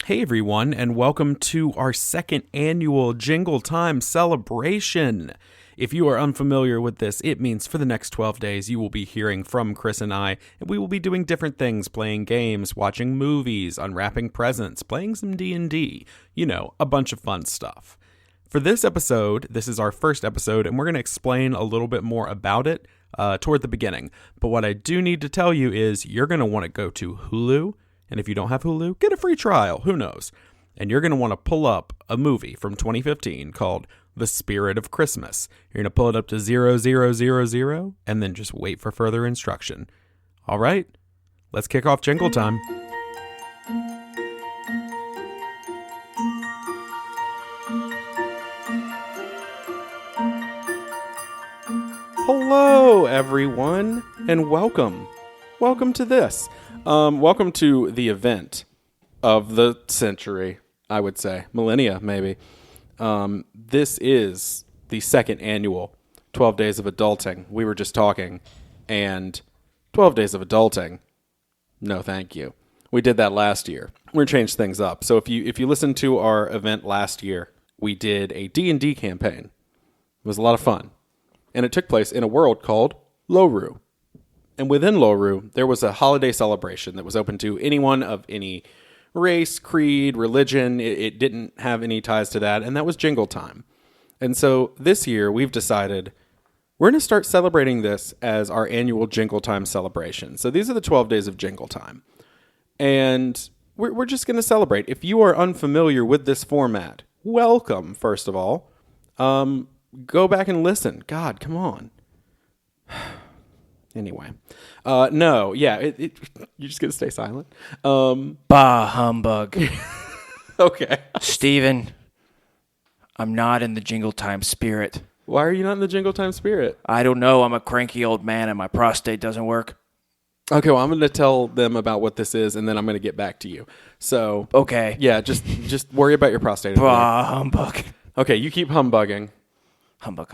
Hey everyone, and welcome to our second annual Jingletime celebration. If you are unfamiliar with this, it means for the next 12 days you will be hearing from Chris and I, and we will be doing different things, playing games, watching movies, unwrapping presents, playing some D&D, a bunch of fun stuff. For this episode, this is our first episode, and we're going to explain a little bit more about it toward the beginning. But what I do need to tell you is you're going to want to go to Hulu. And if you don't have Hulu, get a free trial. Who knows? And you're going to want to pull up a movie from 2015 called The Spirit of Christmas. You're going to pull it up to 0000 and then just wait for further instruction. All right, let's kick off Jingletime. Hello, everyone, and welcome. Welcome to this. Welcome to the event of the century, I would say. Millennia, maybe. This is the second annual 12 Days of Adulting. We were just talking, and 12 Days of Adulting, no thank you. We did that last year. We're going to change things up. So if you listened to our event last year, we did a D&D campaign. It was a lot of fun. And it took place in a world called Loru. And within Loru, there was a holiday celebration that was open to anyone of any race, creed, religion. It didn't have any ties to that, and that was Jingletime. And so this year, we've decided we're going to start celebrating this as our annual Jingletime celebration. So these are the 12 days of Jingletime. And we're just going to celebrate. If you are unfamiliar with this format, welcome, first of all. Go back and listen. God, come on. Anyway, you're just going to stay silent. Bah, humbug. Okay. Steven, I'm not in the Jingletime spirit. Why are you not in the Jingletime spirit? I don't know. I'm a cranky old man and my prostate doesn't work. Okay, well, I'm going to tell them about what this is, and then I'm going to get back to you. So, okay. Yeah, just worry about your prostate. Bah, humbug. Okay, you keep humbugging. Humbug.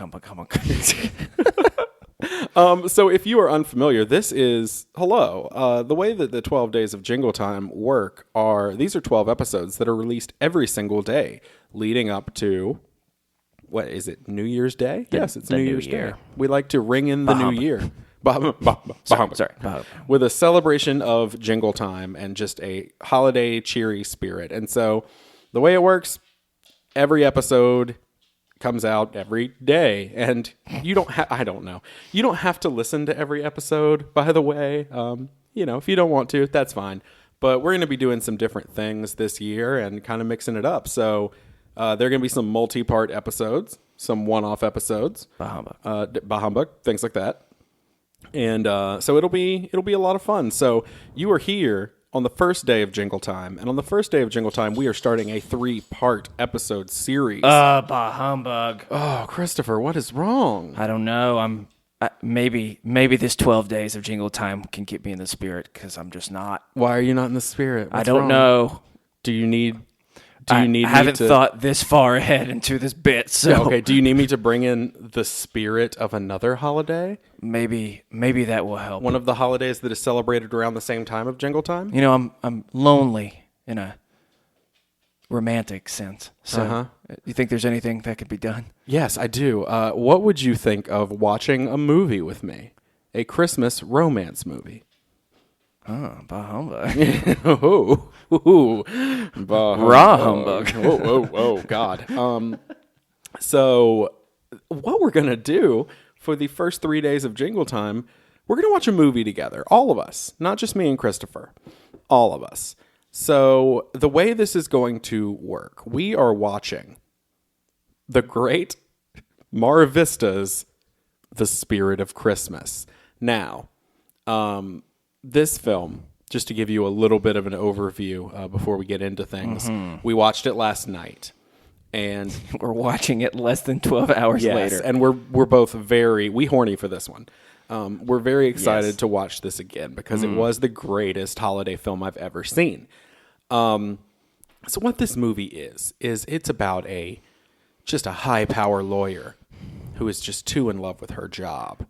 So if you are unfamiliar, this is, the way that the 12 days of Jingletime work these are 12 episodes that are released every single day leading up to, what is it, New Year's Day? Yes, it's New Year's Day. We like to ring in the new year. Sorry. With a celebration of Jingletime and just a holiday cheery spirit. And so the way it works, every episode comes out every day, and you don't have to listen to every episode, by the way. If you don't want to, that's fine, but we're going to be doing some different things this year and kind of mixing it up. So there are going to be some multi-part episodes, some one-off episodes, bah humbug, things like that. And so it'll be a lot of fun. So you are here on the first day of Jingletime, and on the first day of Jingletime, we are starting a 3-part episode series. Bah humbug. Oh, Christopher, what is wrong? I don't know. Maybe this 12 days of Jingletime can keep me in the spirit, because I'm just not. Why are you not in the spirit? I don't know. Do you need? I haven't thought this far ahead into this bit. So okay. Do you need me to bring in the spirit of another holiday? Maybe that will help. One of the holidays that is celebrated around the same time of Jingletime? I'm lonely in a romantic sense. So you think there's anything that could be done? Yes, I do. What would you think of watching a movie with me? A Christmas romance movie. Oh, bah humbug. Bah Raw humbug. Whoa, God. So what we're going to do for the first 3 days of Jingletime, we're going to watch a movie together. All of us. Not just me and Christopher. All of us. So the way this is going to work, we are watching the great Mara Vista's The Spirit of Christmas. Now, this film, just to give you a little bit of an overview before we get into things, we watched it last night. And we're watching it less than 12 hours later. And we're both we horny for this one. We're very excited to watch this again because it was the greatest holiday film I've ever seen. So what this movie is it's about just a high power lawyer who is just too in love with her job.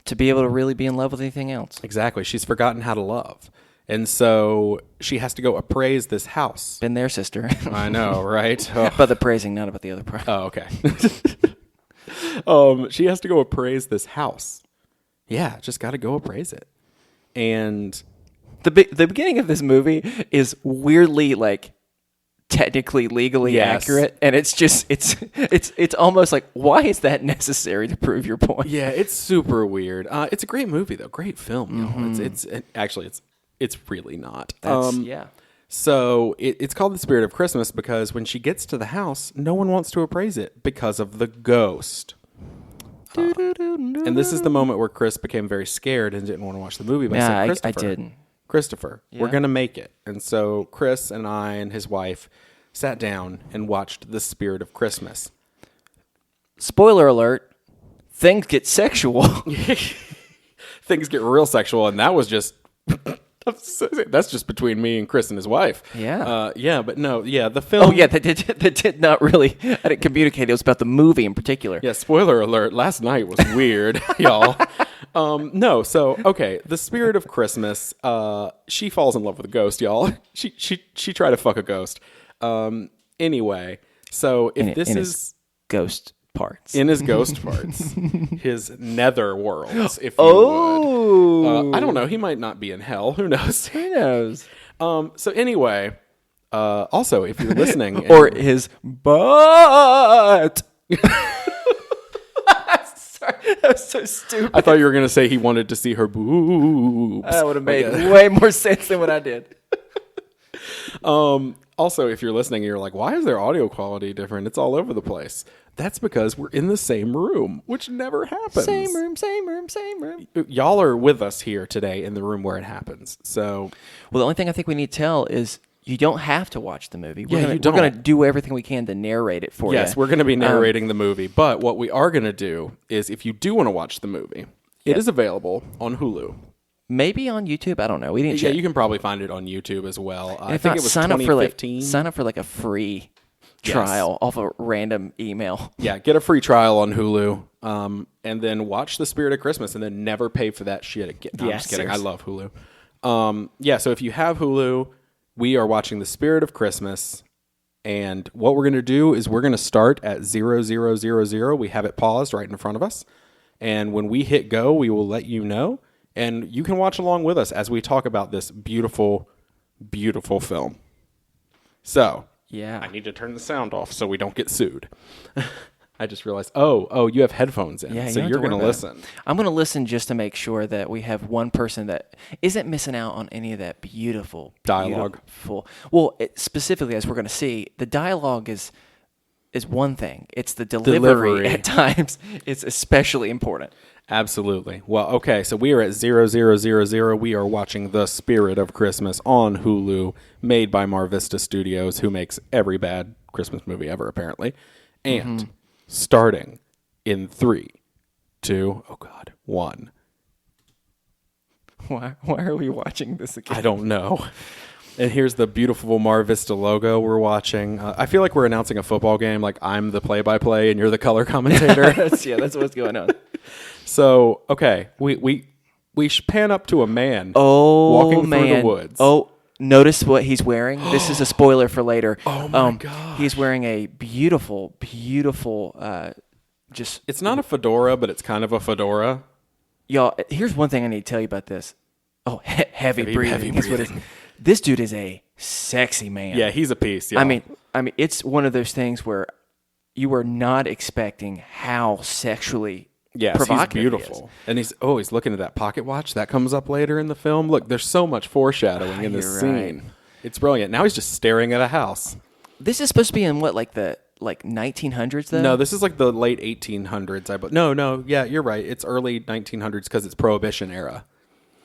To be able to really be in love with anything else. Exactly. She's forgotten how to love. And so she has to go appraise this house. Been there, sister. I know, right? About the praising, not about the other part. Oh, okay. She has to go appraise this house. Yeah, just got to go appraise it. And the beginning of this movie is weirdly like technically legally accurate, and it's just it's almost like, why is that necessary to prove your point? Yeah, it's super weird. It's a great movie though, great film. Y'all. It's actually it's really not. Yeah. So it's called The Spirit of Christmas because when she gets to the house, no one wants to appraise it because of the ghost. And this is the moment where Chris became very scared and didn't want to watch the movie. But I said, I didn't. Christopher, we're going to make it. And so Chris and I and his wife sat down and watched The Spirit of Christmas. Spoiler alert, things get sexual. Things get real sexual, and that was just... That's just between me and Chris and his wife. Yeah. But no, yeah, the film... Oh, yeah, that did not really... I didn't communicate. It was about the movie in particular. Yeah, spoiler alert. Last night was weird, y'all. No, so, okay, The Spirit of Christmas, she falls in love with a ghost, y'all. She tried to fuck a ghost. Anyway, so if this is... ghost parts. In his ghost parts. His nether worlds, if you would. I don't know. He might not be in hell. Who knows? Who knows? So anyway, also, if you're listening... or his butt. Sorry, that was so stupid. I thought you were going to say he wanted to see her boobs. That would have made way more sense than what I did. Also, if you're listening and you're like, why is their audio quality different? It's all over the place. That's because we're in the same room, which never happens. Same room. Y'all are with us here today in the room where it happens. So, well, the only thing I think we need to tell is you don't have to watch the movie. We're going to do everything we can to narrate it for you. Yes, we're going to be narrating the movie. But what we are going to do is if you do want to watch the movie, it is available on Hulu. Maybe on YouTube. I don't know. We didn't check. Yeah, you can probably find it on YouTube as well. I think it was 2015. Sign up for like a free trial off a random email. Yeah, get a free trial on Hulu, and then watch The Spirit of Christmas, and then never pay for that shit again. No, I'm just kidding. I love Hulu. So if you have Hulu, we are watching The Spirit of Christmas, and what we're going to do is we're going to start at 0000. We have it paused right in front of us, and when we hit go, we will let you know, and you can watch along with us as we talk about this beautiful, beautiful film. So... yeah. I need to turn the sound off so we don't get sued. I just realized, you have headphones in, so you're going to listen. I'm going to listen just to make sure that we have one person that isn't missing out on any of that beautiful dialogue. Well, specifically, as we're going to see, the dialogue is one thing. It's the delivery. At times. It's especially important. Absolutely. Well, okay, so we are at 0000. We are watching The Spirit of Christmas on Hulu, made by Mar Vista Studios, who makes every bad Christmas movie ever, apparently. And starting in 3, 2, 1. Why are we watching this again? I don't know. And here's the beautiful Mar Vista logo we're watching. I feel like we're announcing a football game, like I'm the play-by-play and you're the color commentator. That's what's going on. So, okay, we pan up to a man walking through the woods. Oh, notice what he's wearing? This is a spoiler for later. Oh, my gosh. He's wearing a beautiful, It's not a fedora, but it's kind of a fedora. Y'all, here's one thing I need to tell you about this. Oh, heavy breathing. Is what it is. This dude is a sexy man. Yeah, he's a piece. Y'all. I mean, it's one of those things where you are not expecting how sexually provocative he's beautiful. And he's looking at that pocket watch. That comes up later in the film. Look, there's so much foreshadowing in this scene. It's brilliant. Now he's just staring at a house. This is supposed to be in what, like the 1900s, though? No, this is like the late 1800s. No, yeah, you're right. It's early 1900s because it's Prohibition era.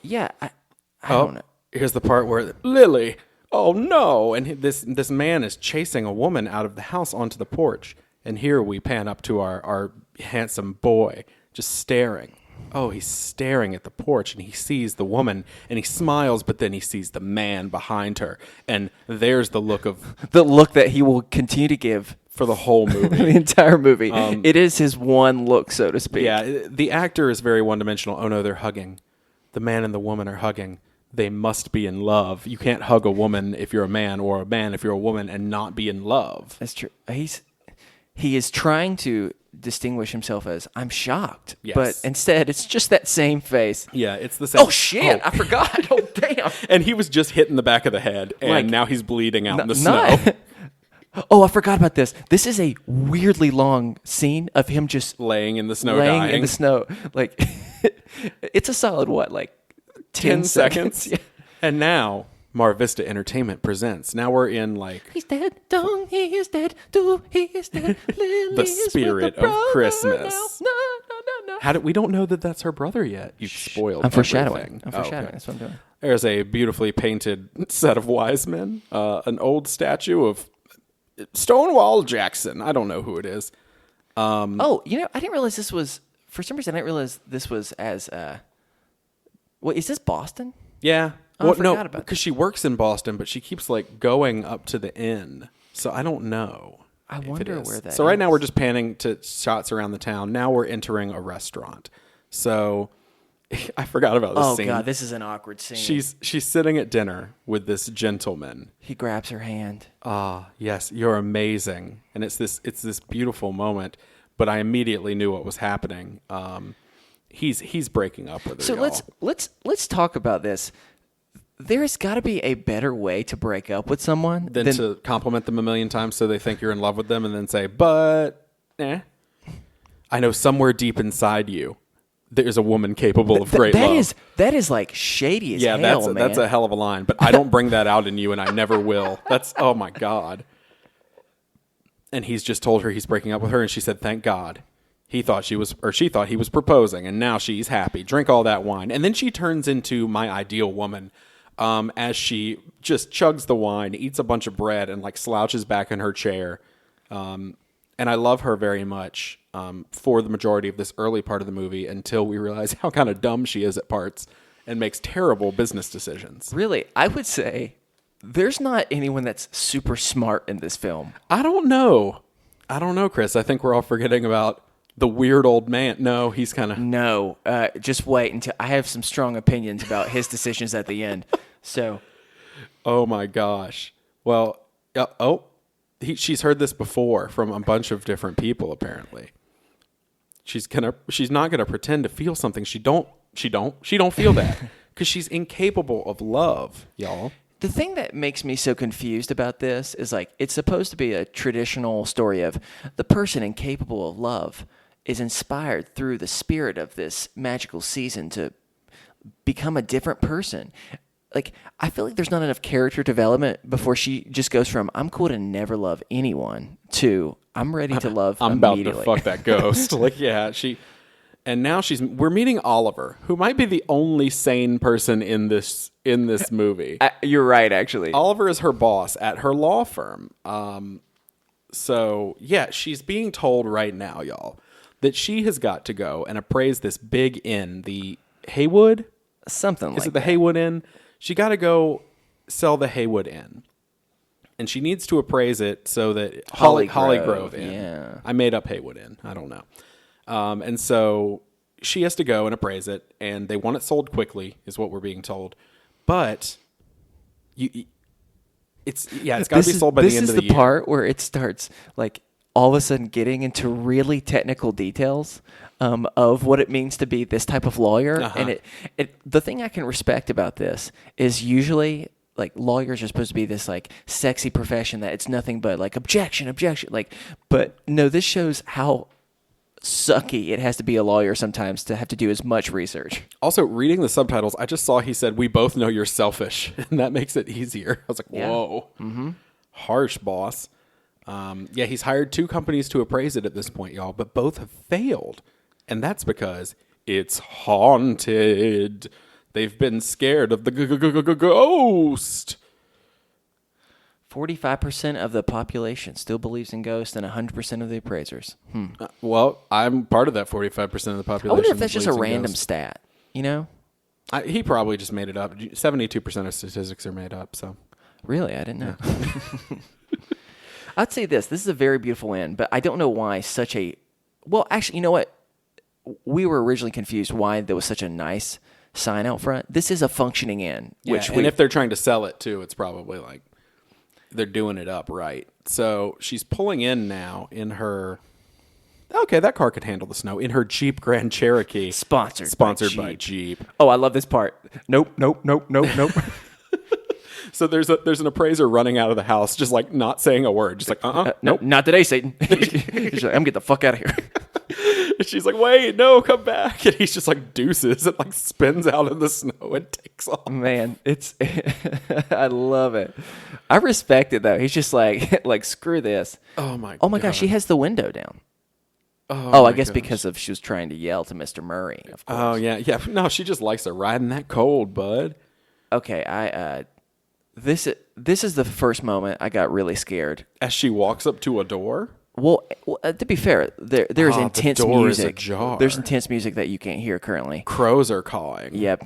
Yeah, I don't know. Here's the part where Lily, oh no, and this man is chasing a woman out of the house onto the porch. And here we pan up to our handsome boy just staring. Oh, he's staring at the porch, and he sees the woman, and he smiles, but then he sees the man behind her. And there's the look that he will continue to give for the whole movie. The entire movie. It is his one look, so to speak. Yeah, the actor is very one-dimensional. Oh no, they're hugging. The man and the woman are hugging. they must be in love. You can't hug a woman if you're a man, or a man if you're a woman, and not be in love. That's true. He is trying to distinguish himself as, I'm shocked. Yes. But instead, it's just that same face. Yeah, it's the same. Oh, shit. I forgot. Oh, damn. And he was just hit in the back of the head, and Like, now he's bleeding out in the snow. Oh, I forgot about this. This is a weirdly long scene of him just Laying in the snow, laying dying. in the snow. Like, it's a solid, what, like 10 seconds? Yeah. And now, Mar Vista Entertainment presents. Now we're in, like, He's dead, dong, he is dead, do, he is dead. the spirit of Christmas. No. We don't know that that's her brother yet. You've spoiled I'm foreshadowing. everything. I'm Oh, foreshadowing. okay. That's what I'm doing. There's a beautifully painted set of wise men. An old statue of Stonewall Jackson. I don't know who it is. Oh, I didn't realize this was, for some reason, I didn't realize this was as, wait, is this Boston? Yeah. Oh, I forgot about because she works in Boston, but she keeps like going up to the inn. So I don't know. I wonder where that So right is. now we're just panning to shots around the town. Now we're entering a restaurant. So I forgot about this scene. Oh, God, this is an awkward scene. She's sitting at dinner with this gentleman. He grabs her hand. Ah, yes, you're amazing. And it's this beautiful moment, but I immediately knew what was happening. He's breaking up with her. So y'all. let's talk about this. There's got to be a better way to break up with someone than to compliment them a million times so they think you're in love with them, and then say, but I know somewhere deep inside you there's a woman capable of great love. That is like shady as hell, man. That's a hell of a line, but I don't bring that out in you, and I never will. That's, oh my God. And he's just told her he's breaking up with her, and she said, thank God. She thought he was proposing, and now she's happy. Drink all that wine. And then she turns into my ideal woman as she just chugs the wine, eats a bunch of bread, and like slouches back in her chair. And I love her very much for the majority of this early part of the movie until we realize how kind of dumb she is at parts and makes terrible business decisions. Really, I would say there's not anyone that's super smart in this film. I don't know, Chris. I think we're all forgetting about the weird old man. No, he's kind of... No, just wait until I have some strong opinions about his decisions at the end. So... Oh, my gosh. Well, she's heard this before from a bunch of different people, apparently. She's not gonna pretend to feel something. She don't feel that because she's incapable of love, y'all. The thing that makes me so confused about this is like it's supposed to be a traditional story of the person incapable of love is inspired through the spirit of this magical season to become a different person. Like, I feel like there's not enough character development before she just goes from I'm cool to never love anyone to I'm ready to love I'm immediately. about to fuck that ghost. Like, yeah, and now we're meeting Oliver, who might be the only sane person in this movie. You're right, actually. Oliver is her boss at her law firm. So yeah, she's being told right now, y'all, that she has got to go and appraise this big inn, the Haywood. Something like Is it the Haywood Inn? She got to go sell the Haywood Inn. And she needs to appraise it so that Hollygrove Inn. Yeah. I made up Haywood Inn. I don't know. And so she has to go and appraise it, and they want it sold quickly, is what we're being told. But it's got to be sold by the end of the year. This is the part where it starts like all of a sudden getting into really technical details of what it means to be this type of lawyer. Uh-huh. And the thing I can respect about this is usually like lawyers are supposed to be this like sexy profession that it's nothing but like objection. Like, but no, this shows how sucky it has to be a lawyer sometimes to have to do as much research. Also, reading the subtitles, I just saw he said, "We both know you're selfish," and that makes it easier. I was like, whoa. Mm-hmm. Harsh, boss. Yeah, he's hired 2 companies to appraise it at this point, y'all, but both have failed. And that's because it's haunted. They've been scared of the ghost. 45% of the population still believes in ghosts, and 100% of the appraisers. Well, I'm part of that 45% of the population. I wonder if that's just a believes in random ghosts. stat, you know? He probably just made it up. 72% of statistics are made up, so. Really? I didn't know. I'd say this is a very beautiful inn, but I don't know why well, actually, you know what? We were originally confused why there was such a nice sign out front. This is a functioning inn. Yeah, and if they're trying to sell it too, it's probably like they're doing it up right. So she's pulling in now in her. Okay, that car could handle the snow. In her Jeep Grand Cherokee, sponsored by Jeep. Oh, I love this part. Nope. So there's an appraiser running out of the house, just like not saying a word, just like nope, not today, Satan. He's like, I'm getting the fuck out of here. And she's like, wait, no, come back. And he's just like deuces and like spins out in the snow and takes off. Man, it's I love it. I respect it though. He's just like screw this. Oh my gosh, she has the window down. I guess because she was trying to yell to Mr. Murray, of course. Oh yeah. No, she just likes to ride in that cold, bud. Okay, this is the first moment I got really scared. As she walks up to a door? Well, to be fair, there's intense the door music. Is ajar. There's intense music that you can't hear currently. Crows are cawing. Yep.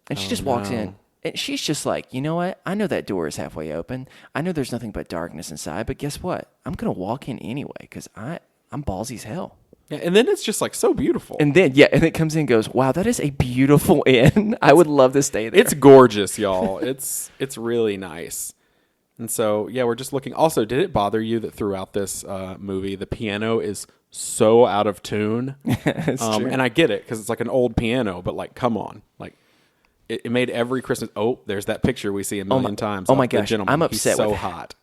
And she just walks in. And she's just like, you know what? I know that door is halfway open. I know there's nothing but darkness inside. But guess what? I'm going to walk in anyway because I'm ballsy as hell. Yeah, and then it's just like so beautiful. And then it comes in and goes, wow, that is a beautiful inn. I would love to stay there. It's gorgeous, y'all. It's really nice. And so, yeah, we're just looking. Also, did it bother you that throughout this movie, the piano is so out of tune? It's true. And I get it because it's like an old piano, but like, come on. Like, it made every Christmas. Oh, there's that picture we see a million times. Oh, my gosh. I'm upset He's so with hot.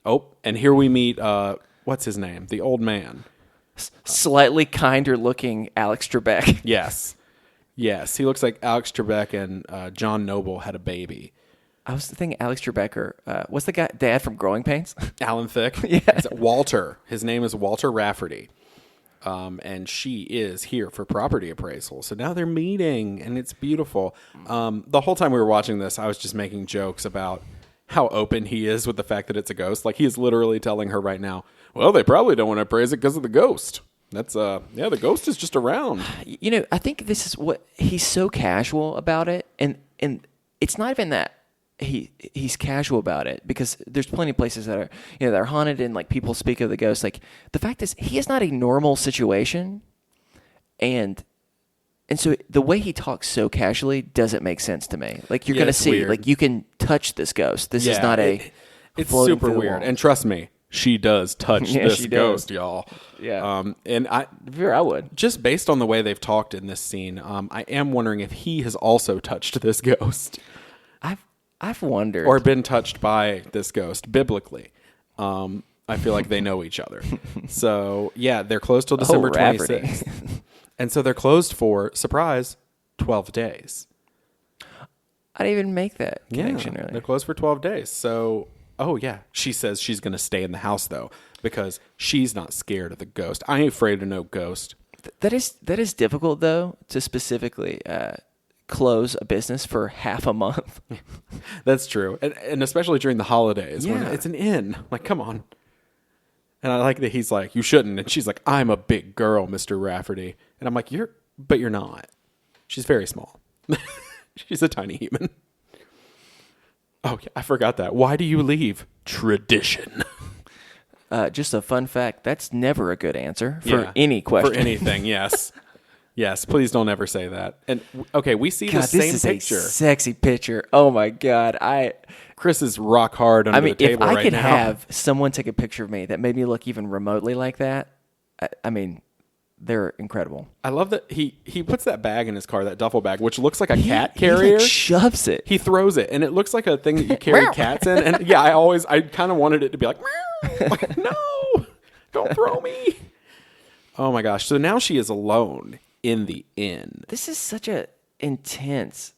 Oh, and here we meet, what's his name? The old man. Slightly kinder looking Alex Trebek. Yes. He looks like Alex Trebek and John Noble had a baby. I was thinking Alex Trebek or what's the guy, dad from Growing Pains? Alan Thicke. Yeah. Walter. His name is Walter Rafferty. And she is here for property appraisal. So now they're meeting, and it's beautiful. The whole time we were watching this, I was just making jokes about how open he is with the fact that it's a ghost. Like, he is literally telling her right now, well, they probably don't want to appraise it because of the ghost. That's, the ghost is just around. You know, I think this is what he's so casual about it. And it's not even that he's casual about it because there's plenty of places that are, that are haunted and like people speak of the ghost. Like the fact is he is not a normal situation. And so the way he talks so casually doesn't make sense to me. Like you're going to see, weird. Like you can touch this ghost. This is not it's super weird. And trust me, she does touch this ghost, y'all. Yeah. And I would. Just based on the way they've talked in this scene, I am wondering if he has also touched this ghost. I've wondered. Or been touched by this ghost, biblically. I feel like they know each other. So, yeah, they're closed till December 26th. And so they're closed for, surprise, 12 days. I didn't even make that connection earlier. They're closed for 12 days. So, oh, yeah. She says she's going to stay in the house, though, because she's not scared of the ghost. I ain't afraid of no ghost. That is difficult, though, to specifically close a business for half a month. That's true. And especially during the holidays when it's an inn. Like, come on. And I like that he's like, you shouldn't. And she's like, I'm a big girl, Mr. Rafferty. And I'm like, but you're not. She's very small. She's a tiny human. Oh, I forgot that. Why do you leave? Tradition. Just a fun fact. That's never a good answer for any question. For anything, yes. Yes, please don't ever say that. And okay, we see the same picture. A sexy picture. Oh my God. Chris is rock hard under the table right now. If I could have someone take a picture of me that made me look even remotely like that, I mean, they're incredible. I love that he puts that bag in his car, that duffel bag, which looks like a cat carrier. He shoves it. He throws it, and it looks like a thing that you carry cats in. And yeah, I kind of wanted it to be like, like, no, don't throw me. Oh my gosh. So now she is alone in the inn. This is such a intense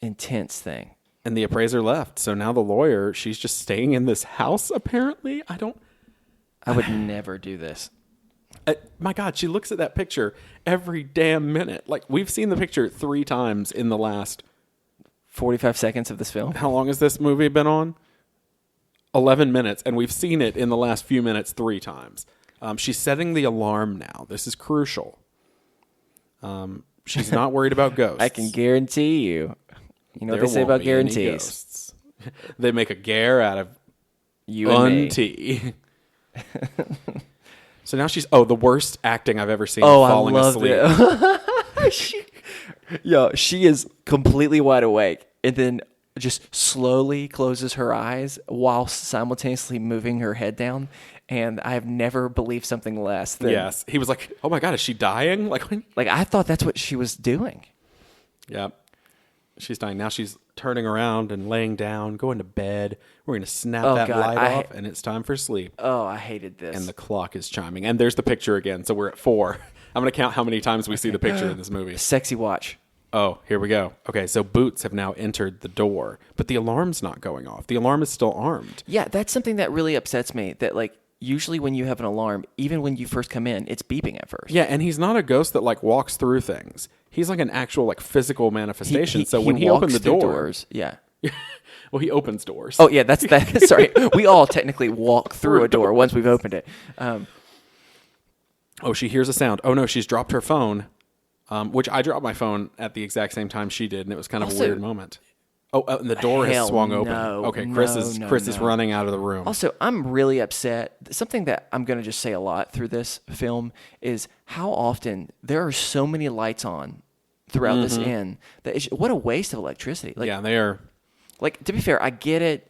thing. And the appraiser left. So now the lawyer, she's just staying in this house, apparently. I would never do this. My God, she looks at that picture every damn minute. Like, we've seen the picture 3 times in the last 45 seconds of this film. How long has this movie been on? 11 minutes. And we've seen it in the last few minutes 3 times. She's setting the alarm now. This is crucial. She's not worried about ghosts. I can guarantee you. You know what they say about guarantees? They make a gare out of you and me. tea. So now she's the worst acting I've ever seen. Falling I love asleep. it. Yo, she is completely wide awake and then just slowly closes her eyes while simultaneously moving her head down. And I have never believed something less than... Yes. He was like, oh my God, is she dying? Like I thought that's what she was doing. Yeah. She's dying. Now she's turning around and laying down, going to bed. We're going to snap that light off, and it's time for sleep. Oh, I hated this. And the clock is chiming. And there's the picture again. So we're at 4. I'm going to count how many times we see the picture in this movie. Sexy watch. Oh, here we go. Okay, so Boots have now entered the door, but the alarm's not going off. The alarm is still armed. Yeah, that's something that really upsets me. That like usually when you have an alarm, even when you first come in, it's beeping at first. Yeah, and he's not a ghost that like walks through things. He's like an actual like physical manifestation. So when he opened the doors, yeah. Well, he opens doors. Oh yeah, that's that. Sorry, we all technically walk through a door once we've opened it. Oh, she hears a sound. Oh no, she's dropped her phone. Which I dropped my phone at the exact same time she did, and it was kind of a weird moment. Oh, and the door has swung open. Okay, Chris is running out of the room. Also, I'm really upset. Something that I'm going to just say a lot through this film is how often there are so many lights on throughout this inn. What a waste of electricity. Like, yeah, they are. Like, to be fair, I get it.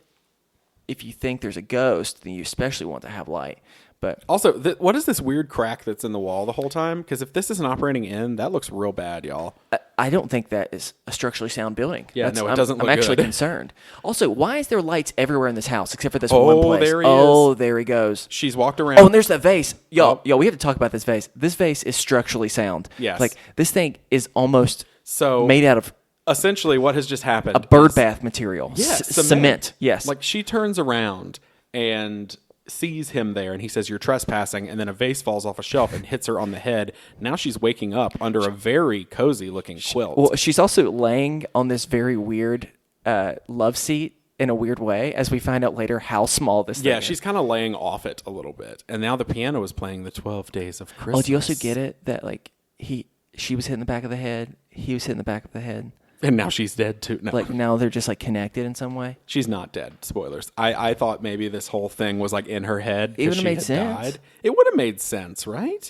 If you think there's a ghost, then you especially want to have light. But also, what is this weird crack that's in the wall the whole time? Because if this is an operating inn, that looks real bad, y'all. I don't think that is a structurally sound building. Yeah, no, it doesn't look good. I'm actually good. Concerned. Also, why is there lights everywhere in this house except for this one place? There he is. There he goes. She's walked around. Oh, and there's that vase. Yo, we have to talk about this vase. This vase is structurally sound. Yes. Like, this thing is almost made out of... Essentially, what has just happened? A bird bath material. Yes. Cement. Yes. Like, she turns around and sees him there, and he says, "You're trespassing," and then a vase falls off a shelf and hits her on the head. Now she's waking up under a very cozy-looking quilt. Well, she's also laying on this very weird love seat in a weird way, as we find out later how small this thing is. Yeah, she's kind of laying off it a little bit. And now the piano is playing the 12 Days of Christmas. Oh, do you also get it? That, like, she was hit in the back of the head, he was hit in the back of the head. And now she's dead too. No. Like, now they're just like connected in some way. She's not dead. Spoilers. I thought maybe this whole thing was like in her head. It would have made sense. Died. It would have made sense, right?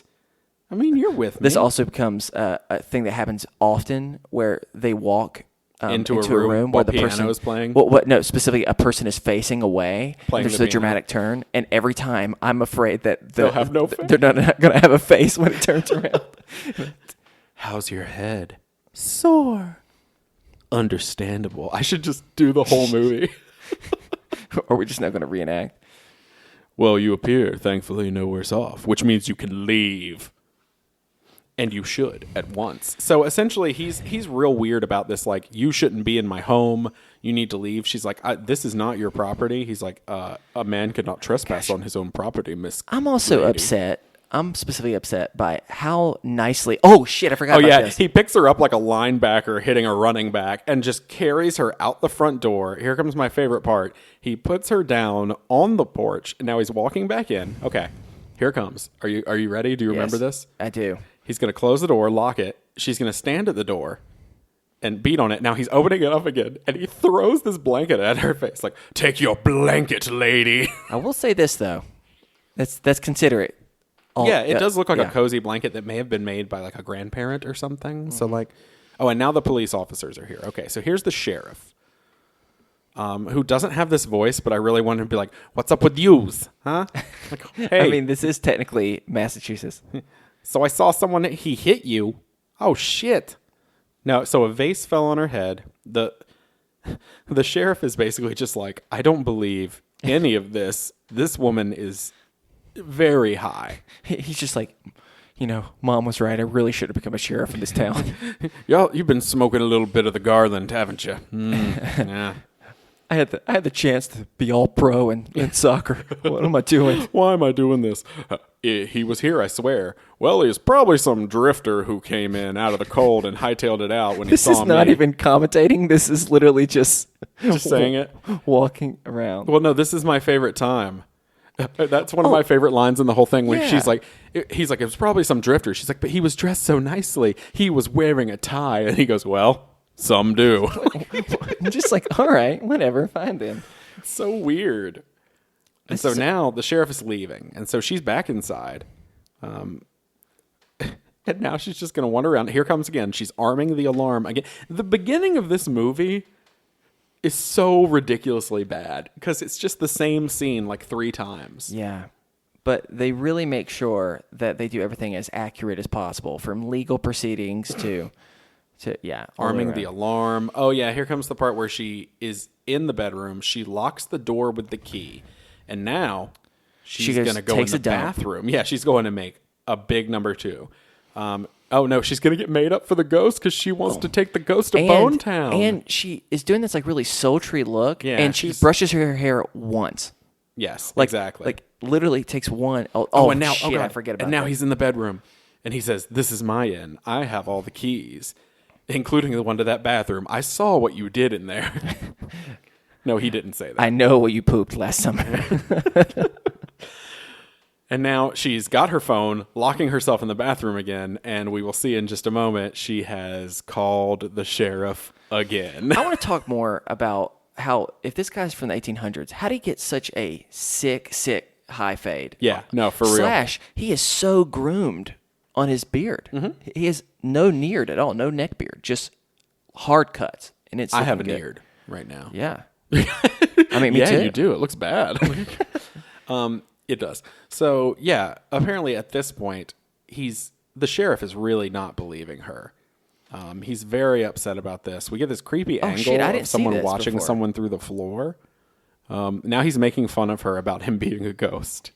I mean, you're with me. This also becomes a thing that happens often where they walk into a room where the person is playing. No, specifically a person is facing away. There's a dramatic turn, and every time I'm afraid that they'll have no face. They're not going to have a face when it turns around. How's your head? Sore. Understandable. I should just do the whole movie. Or we're just not going to reenact. Well, you appear, thankfully, no worse off, which means you can leave. And you should at once. So essentially, he's real weird about this. Like, you shouldn't be in my home. You need to leave. She's like, this is not your property. He's like, a man could not trespass on his own property, Miss. I'm also upset. I'm specifically upset by how nicely... Oh, shit, I forgot about this. He picks her up like a linebacker hitting a running back and just carries her out the front door. Here comes my favorite part. He puts her down on the porch, and now he's walking back in. Okay, here it comes. Are you ready? Do you remember this? I do. He's going to close the door, lock it. She's going to stand at the door and beat on it. Now he's opening it up again, and he throws this blanket at her face. Like, take your blanket, lady. I will say this, though. That's considerate. It does look like a cozy blanket that may have been made by like a grandparent or something. Mm-hmm. So like, and now the police officers are here. Okay, so here's the sheriff, who doesn't have this voice, but I really want him to be like, "What's up with yous, huh?" Like, hey. I mean, this is technically Massachusetts. So I saw someone. He hit you. Oh shit! No, so a vase fell on her head. The sheriff is basically just like, I don't believe any of this. This woman is very high. He's just like, Mom was right. I really should have become a sheriff in this town. Y'all, you've been smoking a little bit of the Garland, haven't you? Yeah. I had the chance to be all pro in soccer. What am I doing? Why am I doing this? He was here, I swear. Well, he's probably some drifter who came in out of the cold and hightailed it out when he saw me. This is not even commentating. This is literally just saying it. Walking around. Well, no, this is my favorite time. That's one of my favorite lines in the whole thing when he's like, it was probably some drifter. She's like, but he was dressed so nicely. He was wearing a tie. And he goes, well, some do. I'm just like, all right, whatever, fine then. It's so weird. And so now the sheriff is leaving. And so she's back inside. And And now she's just going to wander around. Here comes again. She's arming the alarm again. The beginning of this movie is so ridiculously bad because it's just the same scene like 3 times. Yeah. But they really make sure that they do everything as accurate as possible, from legal proceedings to arming the alarm. Oh, yeah. Here comes the part where she is in the bedroom. She locks the door with the key. And now she's going to go in the bathroom. Yeah, she's going to make a big number 2. Oh, no, she's going to get made up for the ghost because she wants to take the ghost to Bonetown. And she is doing this like really sultry look, yeah, and she brushes her hair once. Yes, like, exactly. Like literally takes one. And now, shit, I forget about And now he's in the bedroom, and he says, "This is my inn. I have all the keys, including the one to that bathroom. I saw what you did in there." No, he didn't say that. I know what you pooped last summer. And now she's got her phone, locking herself in the bathroom again, and we will see in just a moment she has called the sheriff again. I want to talk more about how, if this guy's from the 1800s, how did he get such a sick high fade? Yeah, no, for real. / he is so groomed on his beard. Mm-hmm. He has no neared at all, no neck beard, just hard cuts. And it's I have a good. neared right now. Yeah. I mean, me too. Yeah, you do. It looks bad. It does. So, yeah, apparently at this point, the sheriff is really not believing her. He's very upset about this. We get this creepy angle of someone watching someone through the floor. Now he's making fun of her about him being a ghost.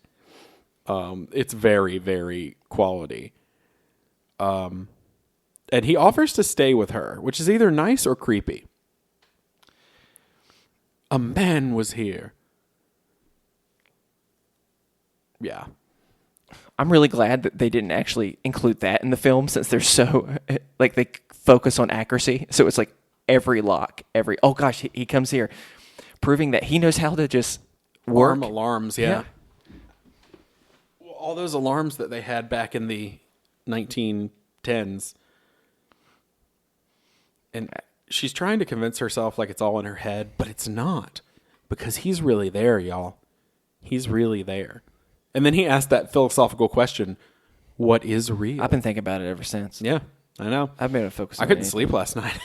It's very, very quality. And he offers to stay with her, which is either nice or creepy. A man was here. Yeah. I'm really glad that they didn't actually include that in the film, since they're so, like, they focus on accuracy. So it's like every lock, oh gosh, he comes here, proving that he knows how to just work. Arm alarms, yeah. Well, all those alarms that they had back in the 1910s. And she's trying to convince herself like it's all in her head, but it's not. Because he's really there, y'all. He's really there. And then he asked that philosophical question, what is real? I've been thinking about it ever since. Yeah, I know. I've been focused on I couldn't sleep last night.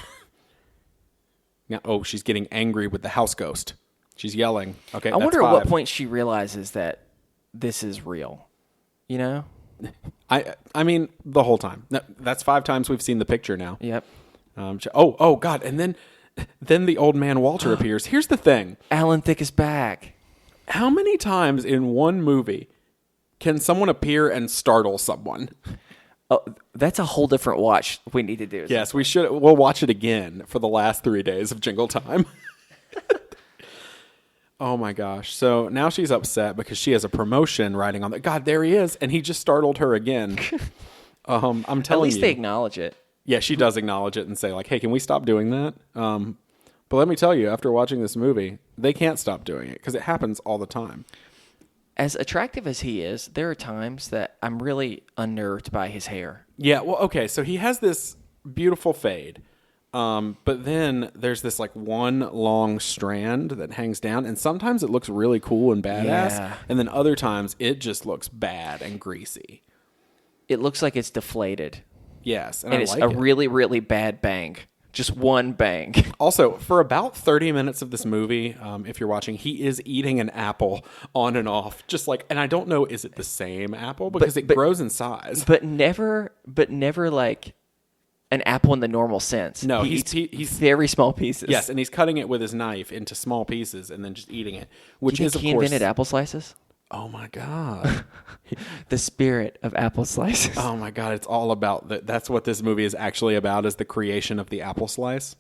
She's getting angry with the house ghost. She's yelling. Okay, I wonder at what point she realizes that this is real. You know? I mean, the whole time. That's 5 times we've seen the picture now. Yep. Oh, God. And then the old man Walter appears. Here's the thing. Alan Thicke is back. How many times in one movie can someone appear and startle someone? Oh, that's a whole different watch we need to do. Yes, we should. We'll watch it again for the last 3 days of Jingletime. Oh my gosh. So now she's upset because she has a promotion riding on the... God, there he is. And he just startled her again. I'm telling you. At least they acknowledge it. Yeah, she does acknowledge it and say, like, hey, can we stop doing that? But let me tell you, after watching this movie, they can't stop doing it because it happens all the time. As attractive as he is, there are times that I'm really unnerved by his hair. Yeah, well, okay, so he has this beautiful fade, but then there's this like one long strand that hangs down, and sometimes it looks really cool and badass, and then other times it just looks bad and greasy. It looks like it's deflated. Yes, and it's a really, really bad bang. Just one bang. Also, for about 30 minutes of this movie, if you're watching, he is eating an apple on and off. Just like, and I don't know, is it the same apple? Because it grows in size. But never like an apple in the normal sense. No, he's very small pieces. Yes, and he's cutting it with his knife into small pieces and then just eating it. Which is, of course... he invented apple slices? Oh, my God. The spirit of apple slices. Oh, my God. It's all about... That's what this movie is actually about, is the creation of the apple slice.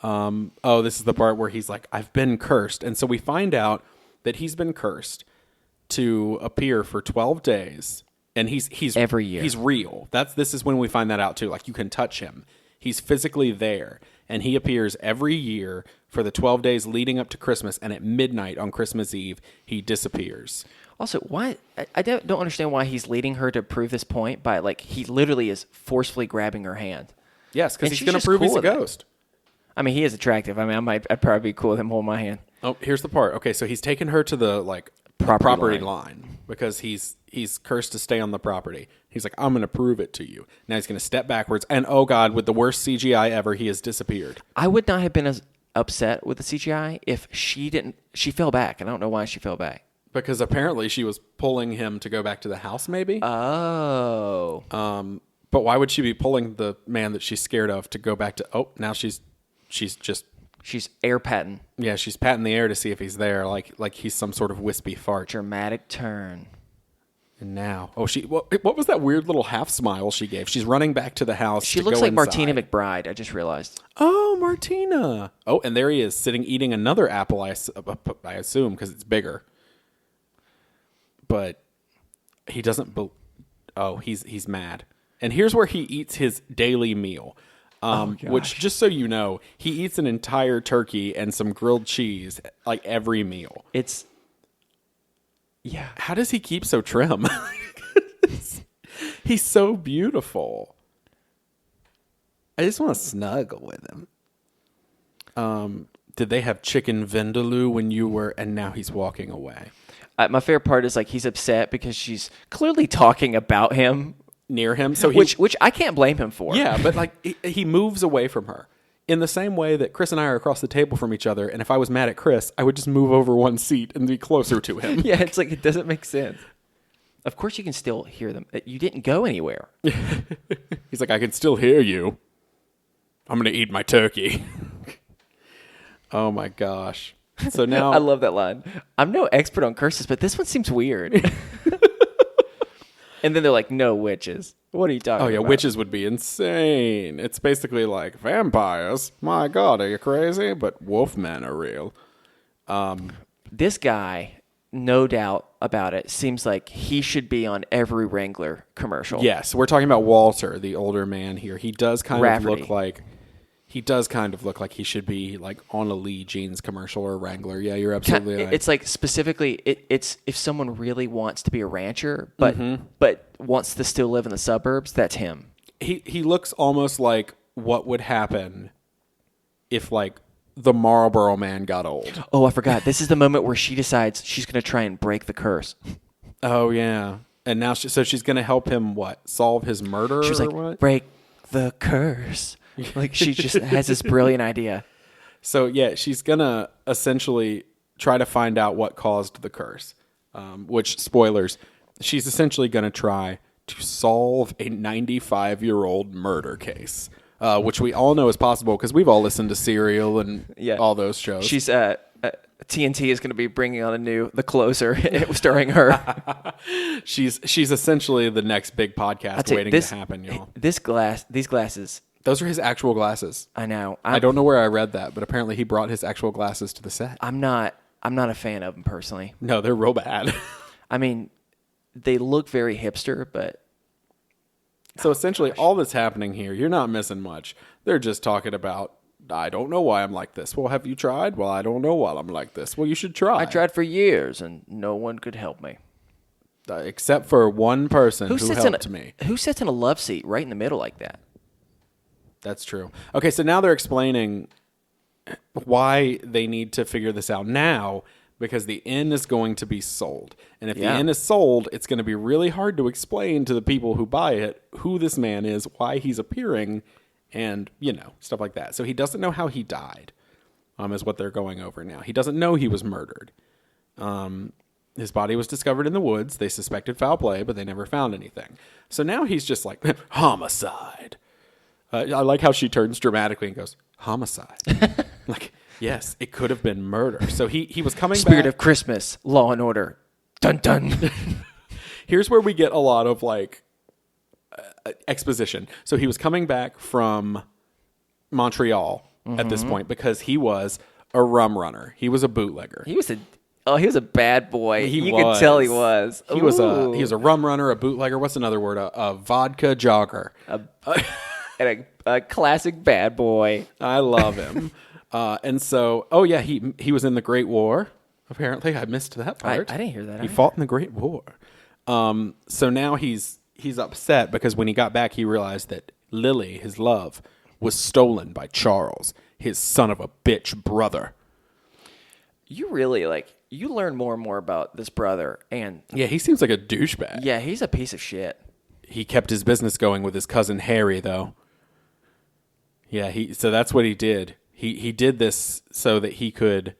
This is the part where he's like, I've been cursed. And so we find out that he's been cursed to appear for 12 days. And he's every year. He's real. This is when we find that out, too. Like, you can touch him. He's physically there. And he appears every year for the 12 days leading up to Christmas, and at midnight on Christmas Eve, he disappears. Also, why? I don't understand why he's leading her to prove this point by, like, he literally is forcefully grabbing her hand. Yes, because he's going to prove he's a ghost. I mean, he is attractive. I mean, I'd probably be cool with him holding my hand. Oh, here's the part. Okay, so he's taking her to the, like, property line. because he's cursed to stay on the property. He's like, I'm going to prove it to you. Now he's going to step backwards, and oh God, with the worst CGI ever, he has disappeared. I would not have been as upset with the CGI if she didn't. She fell back, and I don't know why she fell back. Because apparently she was pulling him to go back to the house, maybe. Oh. But why would she be pulling the man that she's scared of to go back to? Oh, now she's air patting. Yeah, she's patting the air to see if he's there, like he's some sort of wispy fart. Dramatic turn. And now, what was that weird little half smile she gave? She's running back to the house. She looks like Martina McBride. I just realized. Oh, Martina. Oh, and there he is sitting eating another apple. I assume because it's bigger. But he doesn't. He's mad. And here's where he eats his daily meal. Which, just so you know, he eats an entire turkey and some grilled cheese like every meal. Yeah. How does he keep so trim? He's so beautiful. I just want to snuggle with him. Did they have chicken vindaloo when you were, and now he's walking away? My favorite part is like he's upset because she's clearly talking about him. Near him, so which I can't blame him for. Yeah, but like he moves away from her in the same way that Chris and I are across the table from each other. And if I was mad at Chris, I would just move over one seat and be closer to him. Yeah, it's like it doesn't make sense. Of course, you can still hear them. You didn't go anywhere. He's like, I can still hear you. I'm gonna eat my turkey. Oh my gosh! So now I love that line. I'm no expert on curses, but this one seems weird. And then they're like, no witches. What are you talking about? Oh, yeah, witches would be insane. It's basically like, vampires? My God, are you crazy? But wolfmen are real. This guy, no doubt about it, seems like he should be on every Wrangler commercial. Yes, we're talking about Walter, the older man here. He does kind of look like... He does kind of look like he should be like on a Lee Jeans commercial or a Wrangler. Yeah, you're absolutely right. It's like specifically, it's if someone really wants to be a rancher, but wants to still live in the suburbs, that's him. He looks almost like what would happen if like the Marlboro Man got old. Oh, I forgot. This is the moment where she decides she's going to try and break the curse. Oh yeah, and now she's going to help him solve his murder. She's like, what? Break the curse. Like she just has this brilliant idea. So yeah, she's gonna essentially try to find out what caused the curse. Which, spoilers, she's essentially gonna try to solve a 95-year-old murder case, which we all know is possible because we've all listened to Serial and all those shows. She's TNT is going to be bringing on The Closer, starring her. She's essentially the next big podcast waiting to happen, y'all. These glasses. Those are his actual glasses. I know. I don't know where I read that, but apparently he brought his actual glasses to the set. I'm not a fan of them personally. No, they're real bad. I mean, they look very hipster, but... So essentially all that's happening here, you're not missing much. They're just talking about, I don't know why I'm like this. Well, have you tried? Well, I don't know why I'm like this. Well, you should try. I tried for years, and no one could help me. Except for one person who helped me. Who sits in a love seat right in the middle like that? That's true. Okay, so now they're explaining why they need to figure this out now, because the inn is going to be sold. And if the inn is sold, it's going to be really hard to explain to the people who buy it who this man is, why he's appearing, and, stuff like that. So he doesn't know how he died, is what they're going over now. He doesn't know he was murdered. His body was discovered in the woods. They suspected foul play, but they never found anything. So now he's just like, homicide. I like how she turns dramatically and goes, homicide. Like, yes, it could have been murder. So he was coming Spirit of Christmas, Law and Order. Dun dun. Here's where we get a lot of exposition. So he was coming back from Montreal at this point because he was a rum runner. He was a bootlegger. He was a bad boy. You could tell he was. He was a rum runner, a bootlegger. What's another word? A vodka jogger. And a classic bad boy. I love him. And so, he was in the Great War. Apparently, I missed that part. I didn't hear that. He fought in the Great War. So now he's upset because when he got back, he realized that Lily, his love, was stolen by Charles, his son of a bitch brother. you really you learn more and more about this brother, and Yeah, he seems like a douchebag. yeah, he's a piece of shit. He kept his business going with his cousin Harry, though. Yeah, so that's what he did. He did this so that he could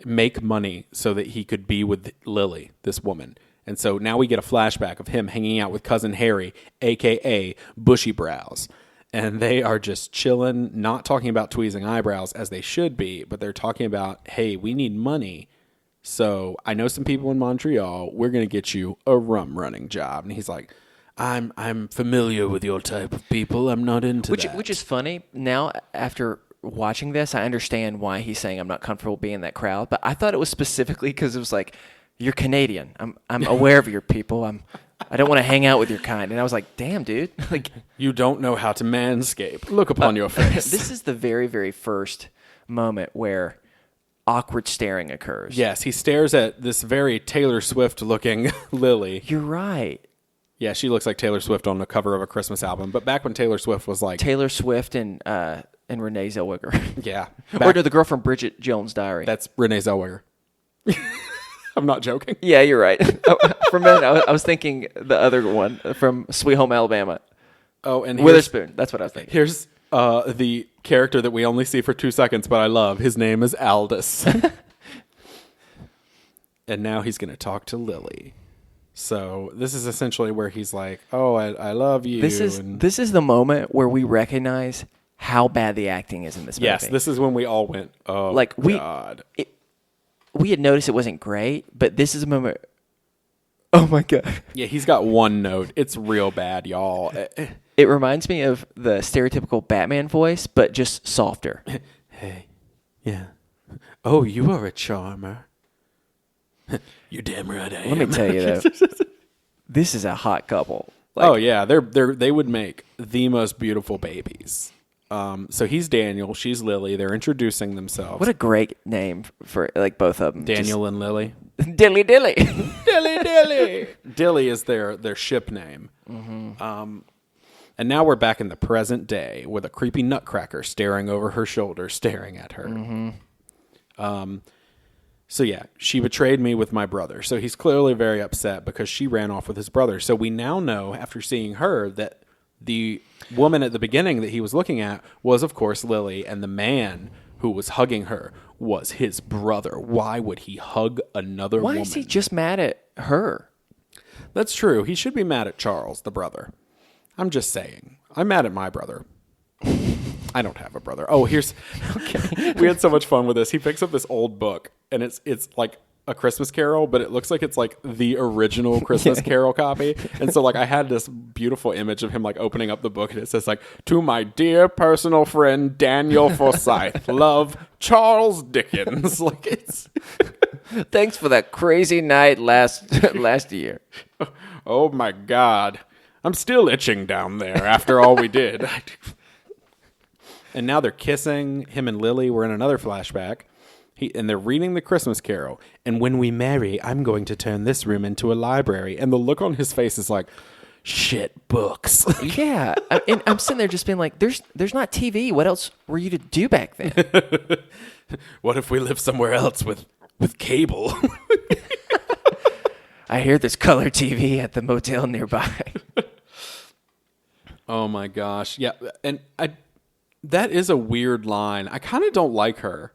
make money so that he could be with Lily, this woman. And so now we get a flashback of him hanging out with cousin Harry, a.k.a. Bushy Brows. And they are just chilling, not talking about tweezing eyebrows as they should be, but they're talking about, hey, we need money. So I know some people in Montreal. We're going to get you a rum running job. And he's like, I'm familiar with your type of people. I'm not into that. Which is funny. Now, after watching this, I understand why he's saying I'm not comfortable being in that crowd. But I thought it was specifically because it was like, you're Canadian. I'm aware of your people. I don't want to hang out with your kind. And I was like, damn, dude. Like, you don't know how to manscape. Look upon your face. This is the very, very first moment where awkward staring occurs. Yes, he stares at this very Taylor Swift-looking Lily. You're right. Yeah, she looks like Taylor Swift on the cover of a Christmas album. But back when Taylor Swift was like... Taylor Swift and Renee Zellweger. Yeah. Or no, the girl from Bridget Jones' Diary. That's Renee Zellweger. I'm not joking. Yeah, you're right. For a minute, I was thinking the other one from Sweet Home Alabama. Oh, and Witherspoon. That's what I was thinking. Here's the character that we only see for 2 seconds, but I love. His name is Aldous. And now he's going to talk to Lily. So this is essentially where he's like, "Oh, I love you." This is the moment where we recognize how bad the acting is in this movie. Yes, this is when we all went, "Oh, God." We had noticed it wasn't great, but this is a moment. Oh my God! Yeah, he's got one note. It's real bad, y'all. It reminds me of the stereotypical Batman voice, but just softer. Hey, yeah. Oh, you are a charmer. You're damn right I am. Let me tell you though, this is a hot couple. Oh yeah, they would make the most beautiful babies. So he's Daniel, she's Lily. They're introducing themselves. What a great name for both of them. Daniel and Lily. Dilly. Dilly. Dilly is their ship name. Mm-hmm. And now we're back in the present day with a creepy nutcracker staring over her shoulder, staring at her. Mm-hmm. So yeah, she betrayed me with my brother. So he's clearly very upset because she ran off with his brother. So we now know, after seeing her, that the woman at the beginning that he was looking at was, of course, Lily, and the man who was hugging her was his brother. Why would he hug another woman? Why is he just mad at her? That's true. He should be mad at Charles, the brother. I'm just saying. I'm mad at my brother. I don't have a brother. Oh, here's... Okay. We had so much fun with this. He picks up this old book, and it's like a Christmas Carol, but it looks like it's like the original Christmas Carol copy. And so I had this beautiful image of him opening up the book, and it says to my dear personal friend Daniel Forsyth, love, Charles Dickens. It's thanks for that crazy night last year. Oh my God. I'm still itching down there after all we did. And now they're kissing. Him and Lily were in another flashback. And they're reading the Christmas Carol. And when we marry, I'm going to turn this room into a library. And the look on his face is like, shit, books. Yeah. And I'm sitting there just being like, there's not TV. What else were you to do back then? What if we live somewhere else with cable? I hear there's color TV at the motel nearby. Oh, my gosh. Yeah. And that is a weird line. I kind of don't like her.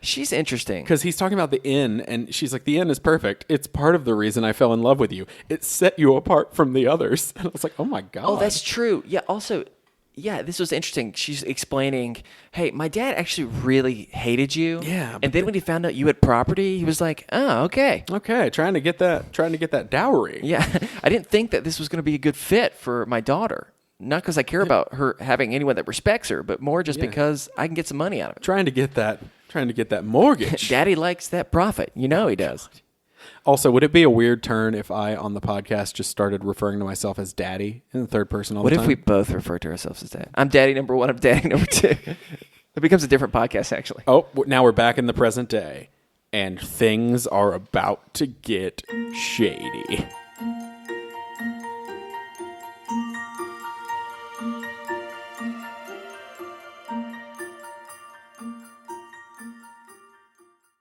She's interesting. Because he's talking about the inn, and she's like, the inn is perfect. It's part of the reason I fell in love with you. It set you apart from the others. And I was like, oh, my God. Oh, that's true. Yeah, also, this was interesting. She's explaining, hey, my dad actually really hated you. Yeah. And then when he found out you had property, he was like, oh, okay. Okay, trying to get that dowry. Yeah, I didn't think that this was going to be a good fit for my daughter. Not because I care about her having anyone that respects her, but more just because I can get some money out of it. Trying to get that mortgage. Daddy likes that profit. You know he does. Also, would it be a weird turn if I, on the podcast, just started referring to myself as daddy in the third person all the time? What if we both refer to ourselves as dad? I'm daddy number one. I'm daddy number two. It becomes a different podcast, actually. Oh, now we're back in the present day, and things are about to get shady.